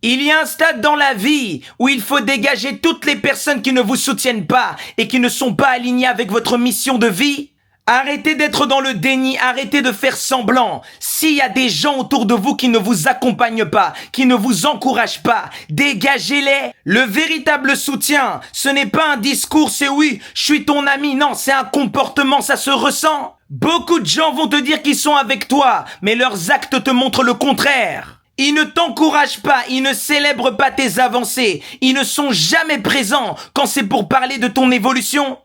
Il y a un stade dans la vie où il faut dégager toutes les personnes qui ne vous soutiennent pas et qui ne sont pas alignées avec votre mission de vie. Arrêtez d'être dans le déni, arrêtez de faire semblant. S'il y a des gens autour de vous qui ne vous accompagnent pas, qui ne vous encouragent pas, dégagez-les. Le véritable soutien, ce n'est pas un discours, c'est oui, je suis ton ami. Non, c'est un comportement, ça se ressent. Beaucoup de gens vont te dire qu'ils sont avec toi, mais leurs actes te montrent le contraire. Ils ne t'encouragent pas, ils ne célèbrent pas tes avancées, ils ne sont jamais présents quand c'est pour parler de ton évolution.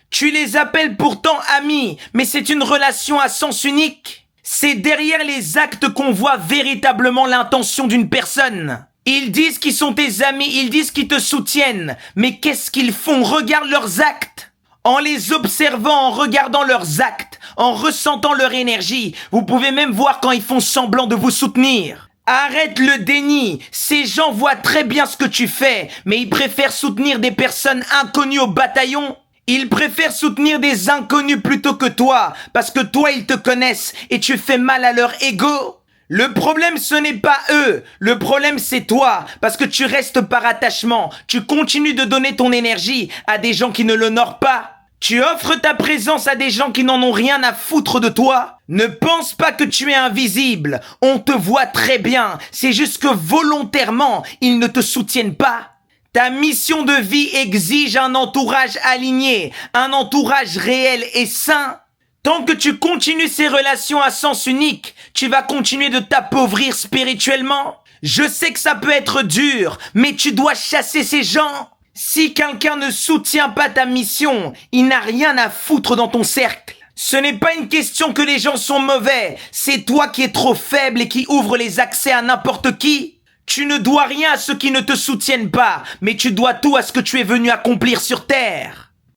Tu les appelles pourtant amis, mais c'est une relation à sens unique. C'est derrière les actes qu'on voit véritablement l'intention d'une personne. Ils disent qu'ils sont tes amis, ils disent qu'ils te soutiennent, mais qu'est-ce qu'ils font? Regarde leurs actes. En les observant, en regardant leurs actes, en ressentant leur énergie, vous pouvez même voir quand ils font semblant de vous soutenir. Arrête le déni. Ces gens voient très bien ce que tu fais, mais ils préfèrent soutenir des personnes inconnues au bataillon. Ils préfèrent soutenir des inconnus plutôt que toi, parce que toi, ils te connaissent et tu fais mal à leur ego. Le problème, ce n'est pas eux. Le problème, c'est toi, parce que tu restes par attachement. Tu continues de donner ton énergie à des gens qui ne l'honorent pas. Tu offres ta présence à des gens qui n'en ont rien à foutre de toi. Ne pense pas que tu es invisible. On te voit très bien. C'est juste que volontairement, ils ne te soutiennent pas. Ta mission de vie exige un entourage aligné, un entourage réel et sain. Tant que tu continues ces relations à sens unique, tu vas continuer de t'appauvrir spirituellement. Je sais que ça peut être dur, mais tu dois chasser ces gens. Si quelqu'un ne soutient pas ta mission, il n'a rien à foutre dans ton cercle. Ce n'est pas une question que les gens sont mauvais, c'est toi qui es trop faible et qui ouvre les accès à n'importe qui. Tu ne dois rien à ceux qui ne te soutiennent pas, mais tu dois tout à ce que tu es venu accomplir sur Terre.